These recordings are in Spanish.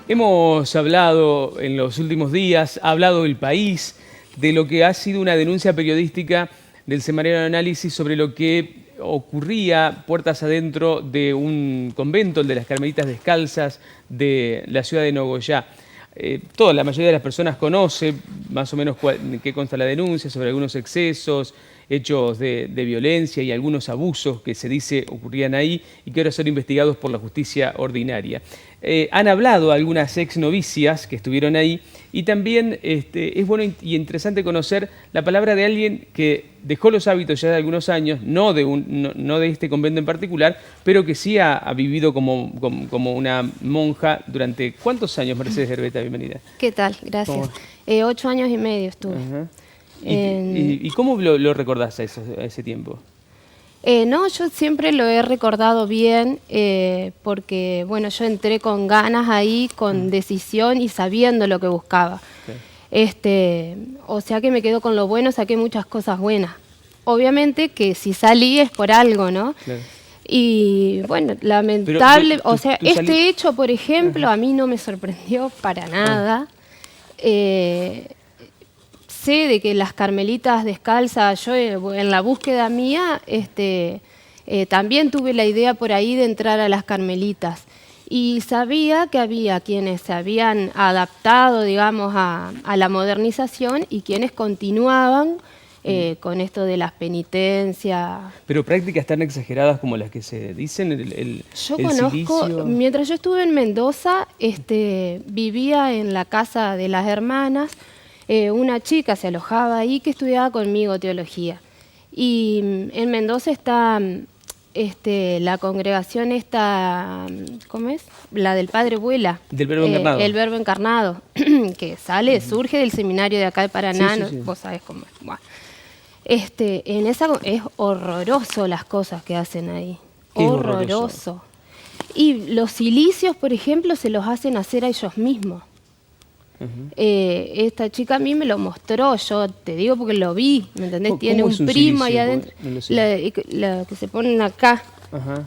Hemos hablado en los últimos días, ha hablado el país de lo que ha sido una denuncia periodística del Semanario de Análisis sobre lo que ocurría puertas adentro de un convento, el de las Carmelitas Descalzas de la ciudad de Nogoyá. La mayoría de las personas conoce más o menos en qué consta la denuncia, sobre algunos excesos, hechos de violencia y algunos abusos que se dice ocurrían ahí y que ahora son investigados por la justicia ordinaria. Han hablado algunas exnovicias que estuvieron ahí y también es bueno y interesante conocer la palabra de alguien que dejó los hábitos ya de algunos años, no de este convento en particular, pero que sí ha vivido como una monja durante... ¿Cuántos años, Mercedes Herbeta? Bienvenida. ¿Qué tal? Gracias. 8 años y medio estuve. Ajá. ¿Y cómo lo recordás a ese tiempo? No, yo siempre lo he recordado bien porque, bueno, yo entré con ganas ahí, con decisión y sabiendo lo que buscaba. Okay. O sea que me quedo con lo bueno, saqué muchas cosas buenas. Obviamente que si salí es por algo, ¿no? Claro. Y bueno, lamentable, o sea, este hecho, por ejemplo, a mí no me sorprendió para nada. Sé de que las Carmelitas Descalzas, yo en la búsqueda mía, también tuve la idea por ahí de entrar a las Carmelitas. Y sabía que había quienes se habían adaptado, digamos, a la modernización y quienes continuaban con esto de las penitencias. ¿Pero prácticas tan exageradas como las que se dicen? Yo conozco, mientras yo estuve en Mendoza, vivía en la casa de las hermanas. Una chica se alojaba ahí que estudiaba conmigo teología. Y en Mendoza está la congregación esta, ¿cómo es? La del Padre Vuela. Del Verbo Encarnado. El Verbo Encarnado, que surge del seminario de acá de Paraná, sí. Vos sabés cómo es. Bueno. En esa es horroroso las cosas que hacen ahí. Horroroso. Y los cilicios, por ejemplo, se los hacen hacer a ellos mismos. Esta chica a mí me lo mostró, yo te digo porque lo vi, ¿me entendés? Tiene un primo ahí adentro, la que se ponen acá.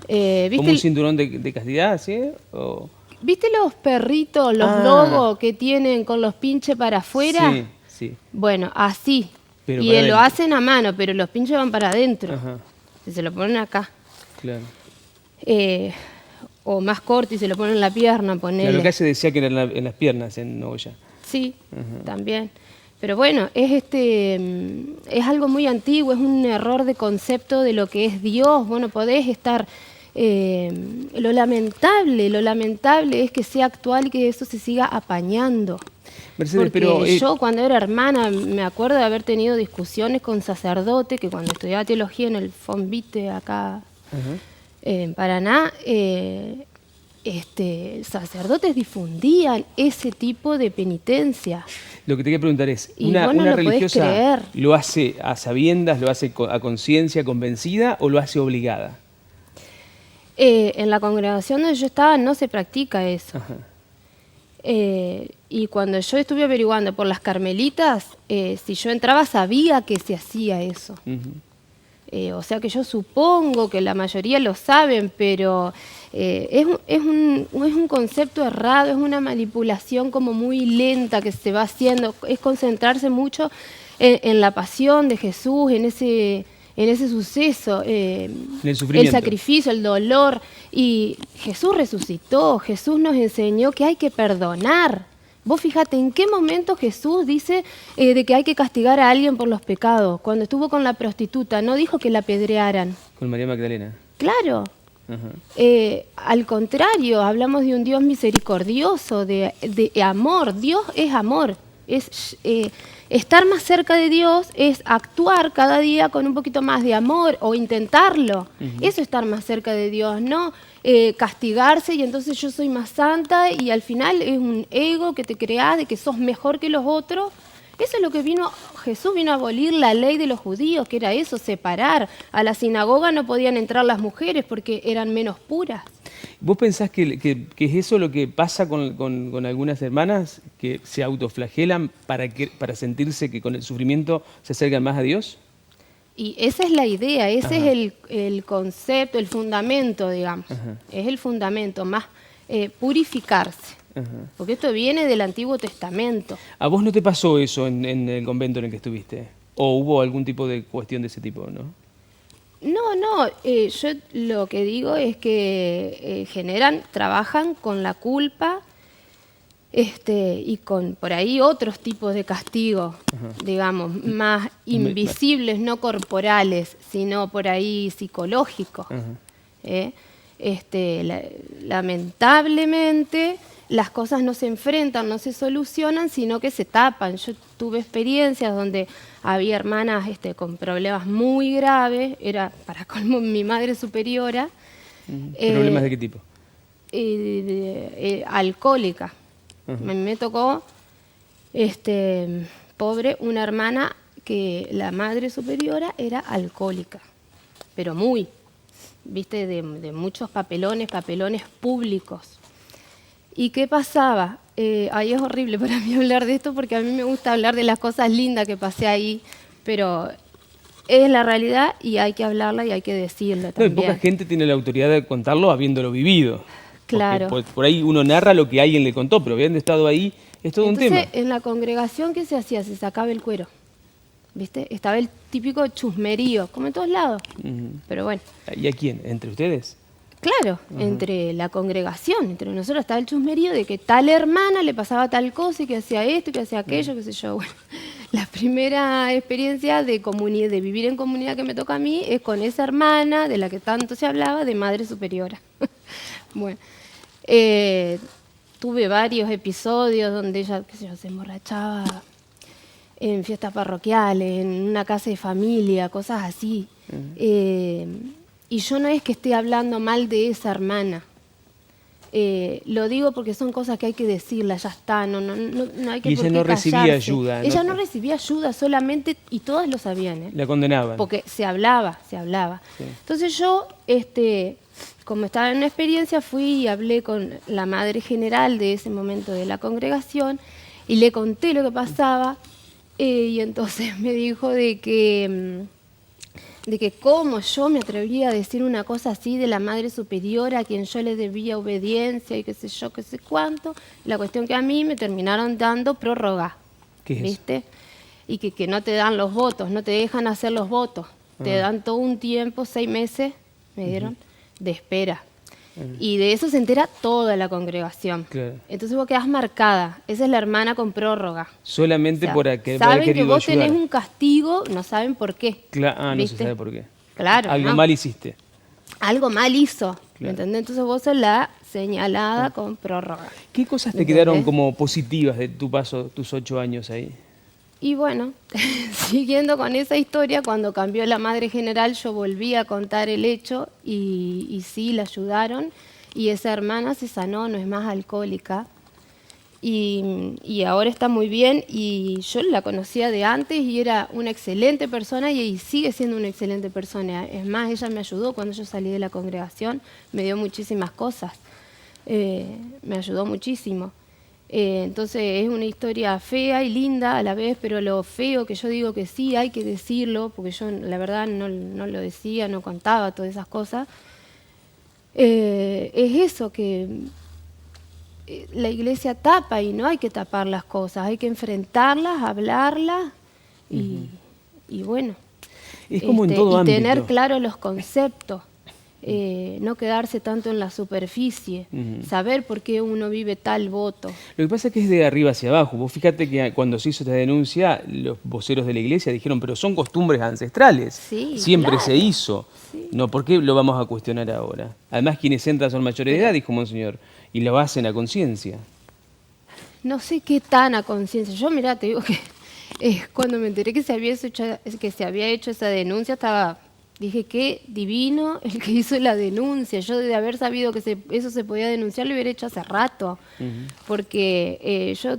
¿Viste como un cinturón de castidad, sí? ¿O? ¿Viste los perritos, los logos que tienen con los pinches para afuera? Sí, sí. Bueno, así. Pero y lo hacen a mano, pero los pinches van para adentro. Y se lo ponen acá. Claro. O más corto y se lo ponen en la pierna, ponele. Claro, lo que se decía que era en las piernas en Nogoyá. Sí, también. Pero bueno, es algo muy antiguo, es un error de concepto de lo que es Dios. Bueno, podés estar... lo lamentable es que sea actual y que eso se siga apañando. Mercedes, porque yo cuando era hermana me acuerdo de haber tenido discusiones con sacerdotes que cuando estudiaba teología en el Fonvite acá en Paraná, sacerdotes difundían ese tipo de penitencia. Lo que te quería preguntar es, ¿una religiosa lo hace a sabiendas, lo hace a conciencia, convencida o lo hace obligada? En la congregación donde yo estaba no se practica eso. Y cuando yo estuve averiguando por las Carmelitas, si yo entraba sabía que se hacía eso. O sea que yo supongo que la mayoría lo saben, pero es un concepto errado, es una manipulación como muy lenta que se va haciendo, es concentrarse mucho en la pasión de Jesús, en ese suceso, el sacrificio, el dolor. Y Jesús resucitó, Jesús nos enseñó que hay que perdonar. Vos fíjate, ¿en qué momento Jesús dice de que hay que castigar a alguien por los pecados? Cuando estuvo con la prostituta, no dijo que la apedrearan. Con María Magdalena. Claro. Al contrario, hablamos de un Dios misericordioso, de amor. Dios es amor. Estar más cerca de Dios es actuar cada día con un poquito más de amor o intentarlo. Eso es estar más cerca de Dios, no castigarse y entonces yo soy más santa y al final es un ego que te creas de que sos mejor que los otros. Eso es lo que Jesús vino a abolir la ley de los judíos, que era eso, separar. A la sinagoga no podían entrar las mujeres porque eran menos puras. ¿Vos pensás que es eso lo que pasa con algunas hermanas que se autoflagelan para sentirse que con el sufrimiento se acercan más a Dios? Y esa es la idea, ese es el concepto, el fundamento, digamos. Es el fundamento, más purificarse. Ajá. Porque esto viene del Antiguo Testamento. ¿A vos no te pasó eso en el convento en el que estuviste? ¿O hubo algún tipo de cuestión de ese tipo, no? No, yo lo que digo es que trabajan con la culpa y con por ahí otros tipos de castigos, digamos, más invisibles, no corporales, sino por ahí psicológicos. Ajá. ¿Eh? Lamentablemente las cosas no se enfrentan, no se solucionan, sino que se tapan. Yo tuve experiencias donde había hermanas con problemas muy graves, era para colmo mi madre superiora. ¿Problemas de qué tipo? Alcohólica. Ajá. Me tocó, pobre, una hermana que la madre superiora era alcohólica, pero muy, viste, de muchos papelones públicos. ¿Y qué pasaba? Ahí es horrible para mí hablar de esto porque a mí me gusta hablar de las cosas lindas que pasé ahí, pero es la realidad y hay que hablarla y hay que decirla No, y también. poca gente tiene la autoridad de contarlo habiéndolo vivido. Claro. Porque por ahí uno narra lo que alguien le contó, pero habiendo estado ahí, es todo un tema. Entonces, en la congregación, ¿qué se hacía? Se sacaba el cuero, ¿viste? Estaba el típico chusmerío, como en todos lados. Pero bueno, ¿Y a quién? ¿Entre ustedes? claro, entre la congregación, entre nosotros estaba el chusmerío de que tal hermana le pasaba tal cosa y que hacía esto y que hacía aquello, qué sé yo. Bueno, la primera experiencia de vivir en comunidad que me toca a mí es con esa hermana de la que tanto se hablaba, de madre superiora. Bueno, tuve varios episodios donde ella, qué sé yo, se emborrachaba en fiestas parroquiales, en una casa de familia, cosas así. Y yo no es que esté hablando mal de esa hermana. Lo digo porque son cosas que hay que decirlas, ya está, no hay que Y por ella qué no recibía callarse. ayuda, Ella ¿no? no recibía ayuda solamente, y todas lo sabían, ¿eh? La condenaban. Porque se hablaba. Sí. Entonces yo, como estaba en una experiencia, fui y hablé con la madre general de ese momento de la congregación y le conté lo que pasaba y entonces me dijo de que cómo yo me atrevía a decir una cosa así de la madre superiora a quien yo le debía obediencia y qué sé yo, qué sé cuánto. La cuestión que a mí me terminaron dando prórroga, ¿Qué es eso? ¿viste? Y que no te dan los votos, no te dejan hacer los votos. Te dan todo un tiempo, 6 meses, me dieron, de espera. Y de eso se entera toda la congregación. Claro. Entonces vos quedás marcada. Esa es la hermana con prórroga. Solamente O sea, por haber saben que querido vos ayudar. tenés un castigo, no saben por qué. No se ¿viste? sabe por qué. Claro, Algo no. mal hiciste. Algo mal hizo, ¿me Claro. entendés? Entonces vos sos la señalada con prórroga. ¿Qué cosas te ¿Entendés? quedaron como positivas de tu paso, tus 8 años ahí? Y bueno, siguiendo con esa historia, cuando cambió la madre general, yo volví a contar el hecho y sí, la ayudaron. Y esa hermana se sanó, no es más alcohólica. Y ahora está muy bien. Y yo la conocía de antes y era una excelente persona y sigue siendo una excelente persona. Es más, ella me ayudó cuando yo salí de la congregación, me dio muchísimas cosas. Me ayudó muchísimo. Entonces es una historia fea y linda a la vez, pero lo feo que yo digo que sí hay que decirlo, porque yo la verdad no lo decía, no contaba todas esas cosas, es eso, que la iglesia tapa y no hay que tapar las cosas, hay que enfrentarlas, hablarlas y bueno, Es como en todo y ámbito. tener claro los conceptos. No quedarse tanto en la superficie, saber por qué uno vive tal voto. Lo que pasa es que es de arriba hacia abajo. Vos fíjate que cuando se hizo esta denuncia, los voceros de la iglesia dijeron, pero son costumbres ancestrales. Sí, Siempre claro. se hizo. Sí. No, ¿por qué lo vamos a cuestionar ahora? Además, quienes entran son mayores de edad, dijo Monseñor, y lo hacen a conciencia. No sé qué tan a conciencia. Yo, mirá, te digo que cuando me enteré que se había hecho esa denuncia, dije, qué divino el que hizo la denuncia. Yo de haber sabido que eso se podía denunciar, lo hubiera hecho hace rato. Porque yo,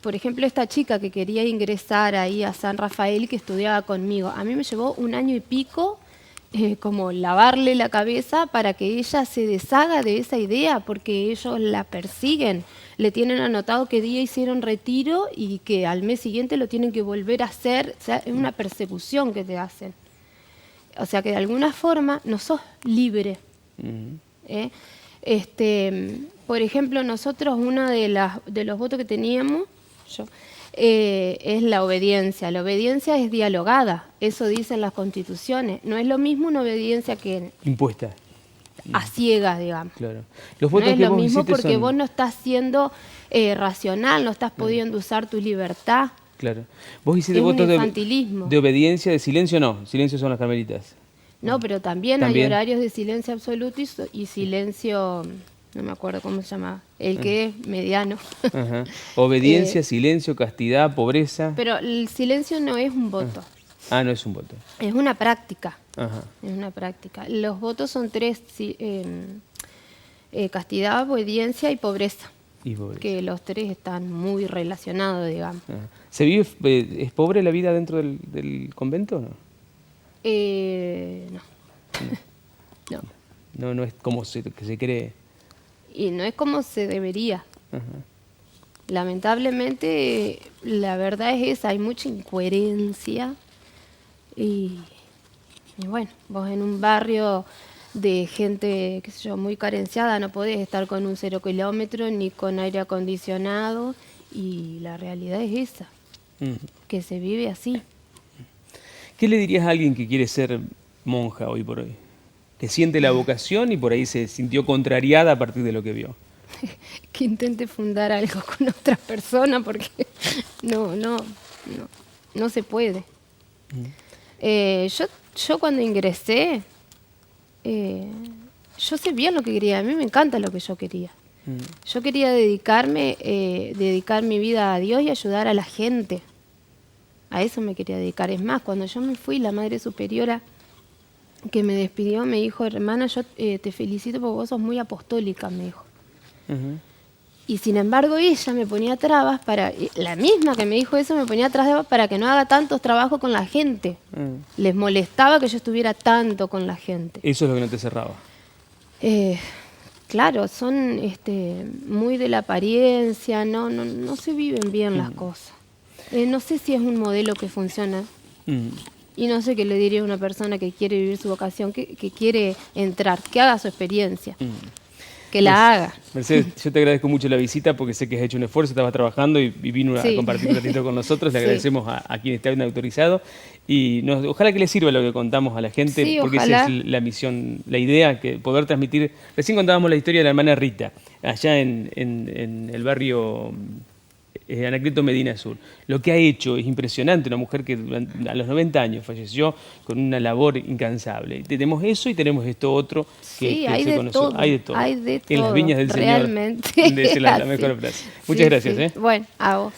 por ejemplo, esta chica que quería ingresar ahí a San Rafael, que estudiaba conmigo, a mí me llevó 1 año y pico como lavarle la cabeza para que ella se deshaga de esa idea, porque ellos la persiguen. Le tienen anotado qué día hicieron retiro y que al mes siguiente lo tienen que volver a hacer. O sea, es una persecución que te hacen. O sea que de alguna forma no sos libre. Por ejemplo, nosotros uno de los votos que teníamos, es la obediencia. La obediencia es dialogada, eso dicen las constituciones. No es lo mismo una obediencia que impuesta. A ciegas, digamos. Claro. Los No votos es que lo vos mismo hiciste porque son... vos no estás siendo racional, no estás pudiendo usar tu libertad. Claro. Vos hiciste Es un votos infantilismo. de obediencia, de silencio no. Silencio son las carmelitas. No, pero también hay horarios de silencio absoluto y silencio, no me acuerdo cómo se llama, el que es mediano. Ajá. Obediencia, silencio, castidad, pobreza. Pero el silencio no es un voto. Ah, no es un voto. Es una práctica. Ajá. Es una práctica. Los votos son tres: castidad, obediencia y pobreza. Y pobreza. Que los tres están muy relacionados, digamos. Ajá. ¿Se vive, es pobre la vida dentro del convento o no? No. No. No, no es como que se cree. Y no es como se debería. Ajá. Lamentablemente, la verdad es esa, hay mucha incoherencia. Y bueno, vos en un barrio de gente, qué sé yo, muy carenciada, no podés estar con un 0 kilómetro ni con aire acondicionado. Y la realidad es esa, que se vive así. ¿Qué le dirías a alguien que quiere ser monja hoy por hoy? Que siente la vocación y por ahí se sintió contrariada a partir de lo que vio. Que intente fundar algo con otras personas porque no se puede. Yo cuando ingresé, yo sé bien lo que quería, a mí me encanta lo que yo quería. Yo quería dedicar mi vida a Dios y ayudar a la gente. A eso me quería dedicar. Es más, cuando yo me fui, la Madre Superiora que me despidió me dijo: hermana, yo te felicito porque vos sos muy apostólica, me dijo. Y sin embargo ella me ponía trabas la misma que me dijo eso me ponía trabas para que no haga tantos trabajos con la gente. Les molestaba que yo estuviera tanto con la gente. Eso es lo que no te cerraba. Claro, son muy de la apariencia, no se viven bien las cosas. No sé si es un modelo que funciona. Y no sé qué le diría a una persona que quiere vivir su vocación, que quiere entrar, que haga su experiencia. Que la haga. Mercedes, yo te agradezco mucho la visita porque sé que has hecho un esfuerzo, estabas trabajando y vino a compartir un ratito con nosotros. Le agradecemos a quien está bien autorizado y ojalá que le sirva lo que contamos a la gente, porque esa es la misión, la idea, que poder transmitir. Recién contábamos la historia de la hermana Rita, allá en el barrio Anacleto Medina Sur. Lo que ha hecho es impresionante, una mujer que a los 90 años falleció con una labor incansable. Tenemos eso y tenemos esto otro que hay se de conoció. todo. Hay de todo. Hay de todo. En las viñas del realmente. Señor. Esa es la mejor frase. Muchas gracias. Bueno, a vos.